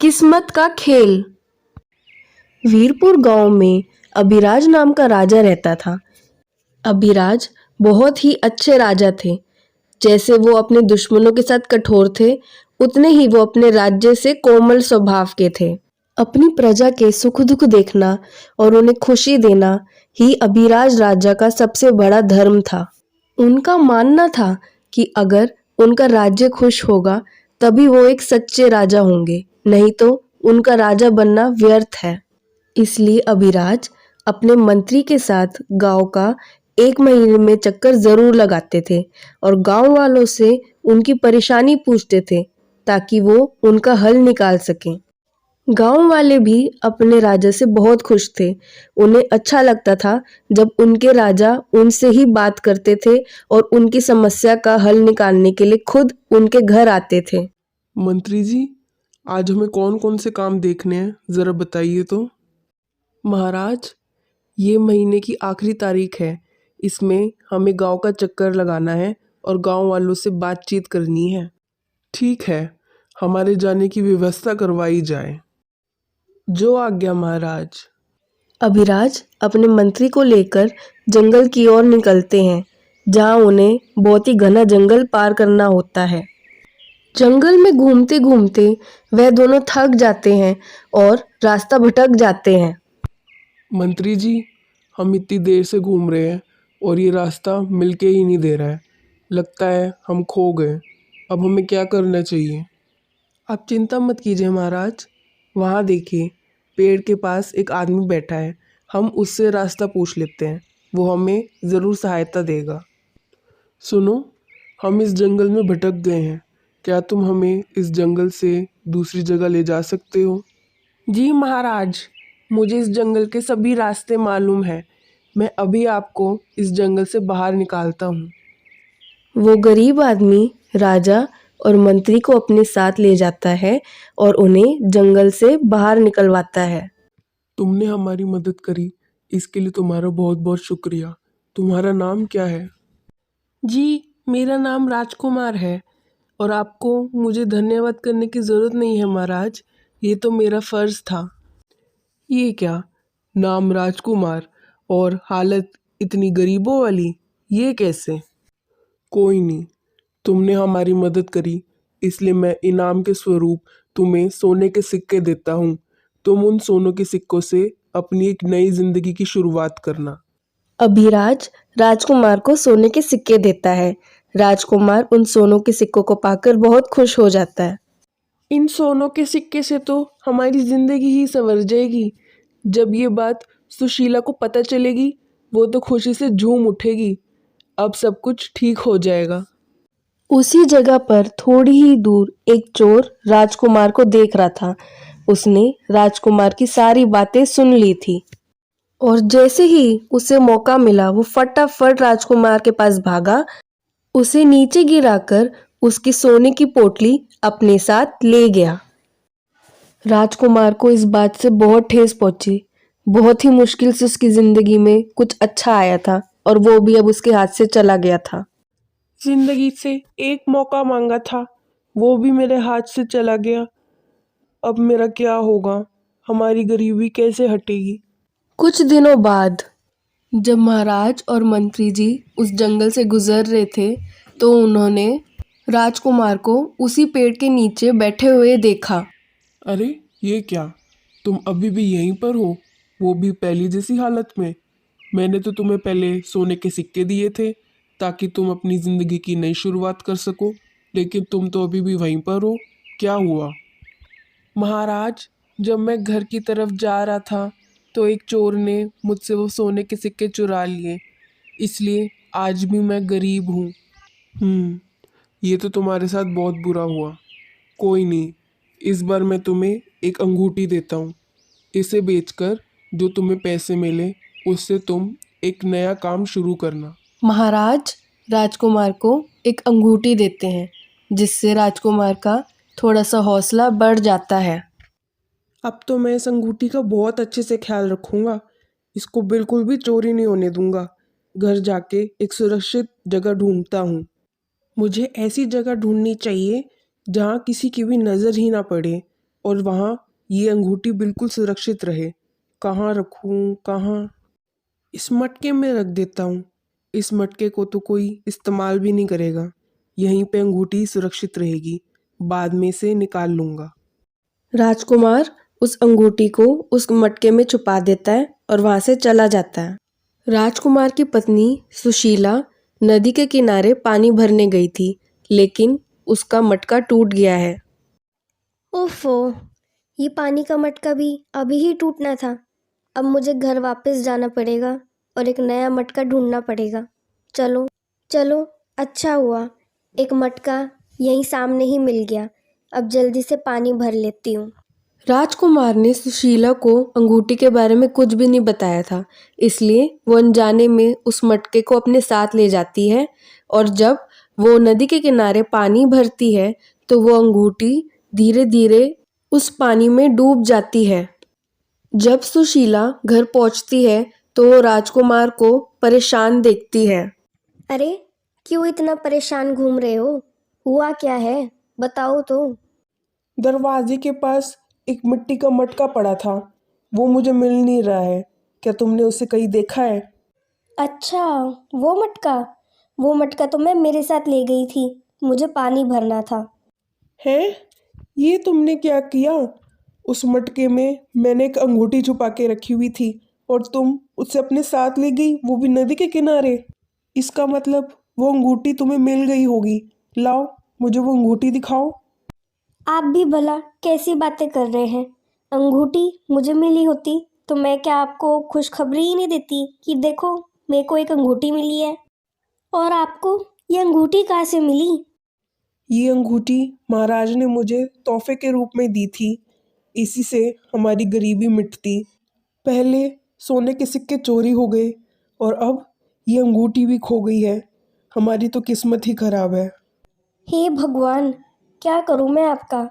किस्मत का खेल। वीरपुर गांव में अभिराज नाम का राजा रहता था। अभिराज बहुत ही अच्छे राजा थे। जैसे वो अपने दुश्मनों के साथ कठोर थे, उतने ही वो अपने राज्य से कोमल स्वभाव के थे। अपनी प्रजा के सुख दुख देखना और उन्हें खुशी देना ही अभिराज राजा का सबसे बड़ा धर्म था। उनका मानना था कि अगर उनका राज्य खुश होगा तभी वो एक सच्चे राजा होंगे, नहीं तो उनका राजा बनना व्यर्थ है। इसलिए अभिराज अपने मंत्री के साथ गांव का 1 महीने में चक्कर जरूर लगाते थे और गांव वालों से उनकी परेशानी पूछते थे ताकि वो उनका हल निकाल सकें। गांव वाले भी अपने राजा से बहुत खुश थे। उन्हें अच्छा लगता था जब उनके राजा उनसे ही बात करते थे और उनकी समस्या का हल निकालने के लिए खुद उनके घर आते थे। मंत्री जी, आज हमें कौन कौन से काम देखने हैं, ज़रा बताइए तो। महाराज, ये महीने की आखिरी तारीख है। इसमें हमें गांव का चक्कर लगाना है और गांव वालों से बातचीत करनी है। ठीक है, हमारे जाने की व्यवस्था करवाई जाए। जो आज्ञा महाराज। अभिराज अपने मंत्री को लेकर जंगल की ओर निकलते हैं, जहां उन्हें बहुत ही घना जंगल पार करना होता है। जंगल में घूमते घूमते वह दोनों थक जाते हैं और रास्ता भटक जाते हैं। मंत्री जी, हम इतनी देर से घूम रहे हैं और ये रास्ता मिलके ही नहीं दे रहा है। लगता है हम खो गए। अब हमें क्या करना चाहिए? आप चिंता मत कीजिए महाराज। वहाँ देखिए, पेड़ के पास एक आदमी बैठा है। हम उससे रास्ता पूछ लेते हैं, वो हमें ज़रूर सहायता देगा। सुनो, हम इस जंगल में भटक गए हैं। क्या तुम हमें इस जंगल से दूसरी जगह ले जा सकते हो? जी महाराज, मुझे इस जंगल के सभी रास्ते मालूम हैं। मैं अभी आपको इस जंगल से बाहर निकालता हूँ। वो गरीब आदमी राजा और मंत्री को अपने साथ ले जाता है और उन्हें जंगल से बाहर निकलवाता है। तुमने हमारी मदद करी, इसके लिए तुम्हारा बहुत बहुत शुक्रिया। तुम्हारा नाम क्या है? जी, मेरा नाम राजकुमार है और आपको मुझे धन्यवाद करने की ज़रूरत नहीं है महाराज। ये तो मेरा फ़र्ज़ था। ये क्या, नाम राजकुमार और हालत इतनी गरीबों वाली, ये कैसे? कोई नहीं, तुमने हमारी मदद करी, इसलिए मैं इनाम के स्वरूप तुम्हें सोने के सिक्के देता हूँ। तुम उन सोनों के सिक्कों से अपनी एक नई जिंदगी की शुरुआत करना। अभिराज राजकुमार को सोने के सिक्के देता है। राजकुमार उन सोनों के सिक्कों को पाकर बहुत खुश हो जाता है। इन सोनों के सिक्के से तो हमारी जिंदगी ही संवर जाएगी। जब ये बात सुशीला को पता चलेगी, वो तो खुशी से झूम उठेगी। अब सब कुछ ठीक हो जाएगा। उसी जगह पर थोड़ी ही दूर एक चोर राजकुमार को देख रहा था। उसने राजकुमार की सारी बातें सुन ली थी और जैसे ही उसे मौका मिला वो फटाफट राजकुमार के पास भागा, उसे नीचे गिराकर उसकी सोने की पोटली अपने साथ ले गया। राजकुमार को इस बात से बहुत ठेस पहुंची। बहुत ही मुश्किल से उसकी जिंदगी में कुछ अच्छा आया था और वो भी अब उसके हाथ से चला गया था। जिंदगी से एक मौका मांगा था, वो भी मेरे हाथ से चला गया। अब मेरा क्या होगा? हमारी गरीबी कैसे हटेगी? कुछ दिनों बाद जब महाराज और मंत्री जी उस जंगल से गुजर रहे थे, तो उन्होंने राजकुमार को उसी पेड़ के नीचे बैठे हुए देखा। अरे, ये क्या, तुम अभी भी यहीं पर हो, वो भी पहली जैसी हालत में? मैंने तो तुम्हें पहले सोने के सिक्के दिए थे ताकि तुम अपनी ज़िंदगी की नई शुरुआत कर सको, लेकिन तुम तो अभी भी वहीं पर हो। क्या हुआ? महाराज, जब मैं घर की तरफ जा रहा था तो एक चोर ने मुझसे वो सोने के सिक्के चुरा लिए, इसलिए आज भी मैं गरीब हूँ। ये तो तुम्हारे साथ बहुत बुरा हुआ। कोई नहीं, इस बार मैं तुम्हें एक अंगूठी देता हूँ। इसे बेचकर जो तुम्हें पैसे मिले, उससे तुम एक नया काम शुरू करना। महाराज राजकुमार को एक अंगूठी देते हैं, जिससे राजकुमार का थोड़ा सा हौसला बढ़ जाता है। अब तो मैं इस अंगूठी का बहुत अच्छे से ख्याल रखूँगा। इसको बिल्कुल भी चोरी नहीं होने दूंगा। घर जाके एक सुरक्षित जगह ढूंढता हूँ। मुझे ऐसी जगह ढूंढनी चाहिए जहाँ किसी की भी नज़र ही ना पड़े। और वहाँ ये अंगूठी बिल्कुल सुरक्षित रहे। कहाँ रखूँ, कहाँ? इस मटके में रख देता हूँ। इस मटके को तो कोई इस्तेमाल भी नहीं करेगा। यहीं पे अंगूठी सुरक्षित रहेगी, बाद में इसे निकाल लूँगा। राजकुमार उस अंगूठी को उस मटके में छुपा देता है और वहां से चला जाता है। राजकुमार की पत्नी सुशीला नदी के किनारे पानी भरने गई थी, लेकिन उसका मटका टूट गया है। ओफो, ये पानी का मटका भी अभी ही टूटना था। अब मुझे घर वापस जाना पड़ेगा और एक नया मटका ढूंढना पड़ेगा। चलो चलो, अच्छा हुआ एक मटका यहीं सामने ही मिल गया। अब जल्दी से पानी भर लेती हूँ। राजकुमार ने सुशीला को अंगूठी के बारे में कुछ भी नहीं बताया था, इसलिए वो अनजाने में उस मटके को अपने साथ ले जाती है। और जब वो नदी के किनारे पानी भरती है तो वो अंगूठी धीरे धीरे उस पानी में डूब जाती है। जब सुशीला घर पहुंचती है तो वो राजकुमार को परेशान देखती है। अरे, क्यों इतना परेशान घूम रहे हो? हुआ क्या है, बताओ तो। दरवाजे के पास एक मिट्टी का मटका पड़ा था, वो मुझे मिल नहीं रहा है। क्या तुमने उसे कहीं देखा है? अच्छा, वो मटका वो मटका तो मैं मेरे साथ ले गई थी। मुझे पानी भरना था। है? ये तुमने क्या किया? उस मटके में मैंने एक अंगूठी छुपा के रखी हुई थी और तुम उसे अपने साथ ले गई, वो भी नदी के किनारे। इसका मतलब वो अंगूठी तुम्हें मिल गई होगी। लाओ, मुझे वो अंगूठी दिखाओ। आप भी भला कैसी बातें कर रहे हैं? अंगूठी मुझे मिली होती तो मैं क्या आपको खुशखबरी ही नहीं देती कि देखो, मेरे को एक अंगूठी मिली है। और आपको ये अंगूठी कहाँ से मिली? ये अंगूठी महाराज ने मुझे तोहफे के रूप में दी थी। इसी से हमारी गरीबी मिटती। पहले सोने के सिक्के चोरी हो गए और अब ये अंगूठी भी खो गई है। हमारी तो किस्मत ही खराब है। हे भगवान, क्या करूँ मैं आपका?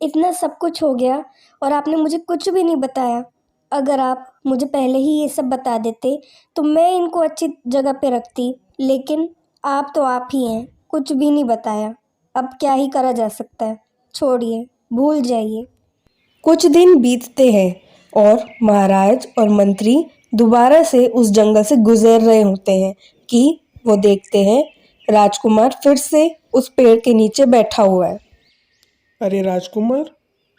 इतना सब कुछ हो गया और आपने मुझे कुछ भी नहीं बताया। अगर आप मुझे पहले ही ये सब बता देते तो मैं इनको अच्छी जगह पे रखती, लेकिन आप तो आप ही हैं, कुछ भी नहीं बताया। अब क्या ही करा जा सकता है, छोड़िए, भूल जाइए। कुछ दिन बीतते हैं और महाराज और मंत्री दोबारा से उस जंगल से गुजर रहे होते हैं कि वो देखते हैं राजकुमार फिर से उस पेड़ के नीचे बैठा हुआ है। अरे राजकुमार,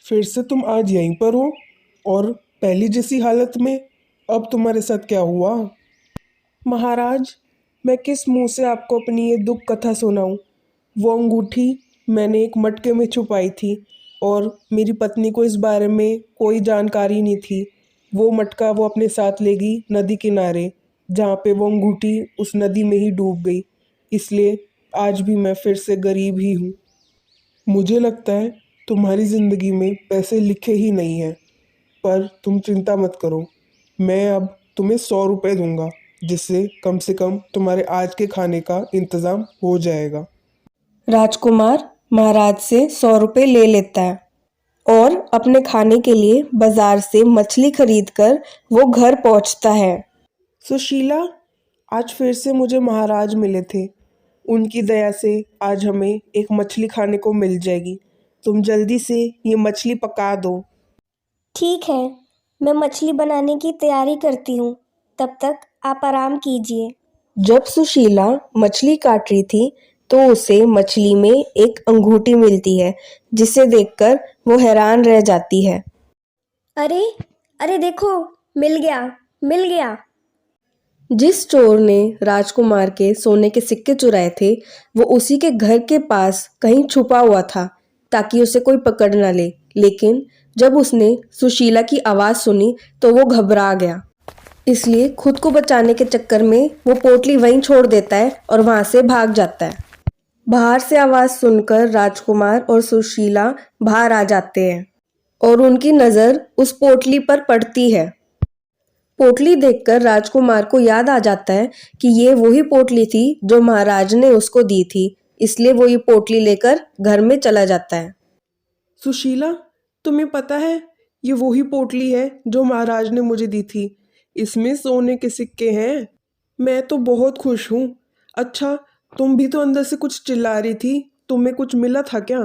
फिर से तुम आज यहीं पर हो और पहली जैसी हालत में। अब तुम्हारे साथ क्या हुआ? महाराज, मैं किस मुंह से आपको अपनी ये दुख कथा सुनाऊं? वो अंगूठी मैंने एक मटके में छुपाई थी और मेरी पत्नी को इस बारे में कोई जानकारी नहीं थी। वो मटका वो अपने साथ ले गई नदी किनारे, जहाँ पे वो अंगूठी उस नदी में ही डूब गई। इसलिए आज भी मैं फिर से गरीब ही हूँ। मुझे लगता है तुम्हारी ज़िंदगी में पैसे लिखे ही नहीं हैं, पर तुम चिंता मत करो। मैं अब तुम्हें 100 रुपये दूंगा, जिससे कम से कम तुम्हारे आज के खाने का इंतज़ाम हो जाएगा। राजकुमार महाराज से 100 रुपये ले लेता है और अपने खाने के लिए बाजार से मछली खरीदकर वो घर पहुंचता है। सुशीला, आज फिर से मुझे महाराज मिले थे। उनकी दया से आज हमें एक मछली खाने को मिल जाएगी। तुम जल्दी से ये मछली पका दो। ठीक है, मैं मछली बनाने की तैयारी करती हूँ। तब तक आप आराम कीजिए। जब सुशीला मछली काट रही थी तो उसे मछली में एक अंगूठी मिलती है, जिसे देखकर वो हैरान रह जाती है। अरे अरे देखो, मिल गया, मिल गया। जिस चोर ने राजकुमार के सोने के सिक्के चुराए थे वो उसी के घर के पास कहीं छुपा हुआ था ताकि उसे कोई पकड़ ना ले। लेकिन जब उसने सुशीला की आवाज़ सुनी तो वो घबरा गया, इसलिए खुद को बचाने के चक्कर में वो पोटली वहीं छोड़ देता है और वहां से भाग जाता है। बाहर से आवाज़ सुनकर राजकुमार और सुशीला बाहर आ जाते हैं और उनकी नज़र उस पोटली पर पड़ती है। पोटली देखकर राजकुमार को याद आ जाता है कि ये वही पोटली थी जो महाराज ने उसको दी थी, इसलिए वो ये पोटली लेकर घर में चला जाता है। सुशीला, तुम्हें पता है ये वही पोटली है जो महाराज ने मुझे दी थी। इसमें सोने के सिक्के हैं। मैं तो बहुत खुश हूँ। अच्छा, तुम भी तो अंदर से कुछ चिल्ला रही थी, तुम्हें कुछ मिला था क्या?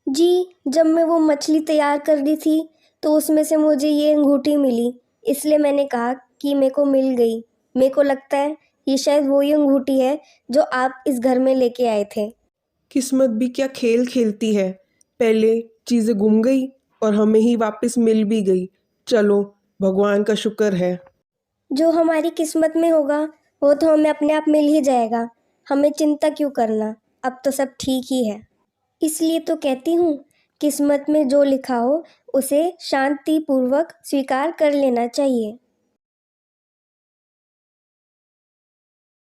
जी, जब मैं वो मछली तैयार कर रही थी तो उसमें से मुझे ये अंगूठी मिली, इसलिए मैंने कहा कि मेरे को मिल गई। मेरे को लगता है ये शायद वही अंगूठी है जो आप इस घर में लेके आए थे। किस्मत भी क्या खेल खेलती है। पहले चीज़ें गुम गई और हमें ही वापस मिल भी गई। चलो, भगवान का शुक्र है। जो हमारी किस्मत में होगा वो तो हमें अपने आप मिल ही जाएगा। हमें चिंता क्यों करना, अब तो सब ठीक ही है। इसलिए तो कहती हूँ, किस्मत में जो लिखा हो उसे शांतिपूर्वक स्वीकार कर लेना चाहिए।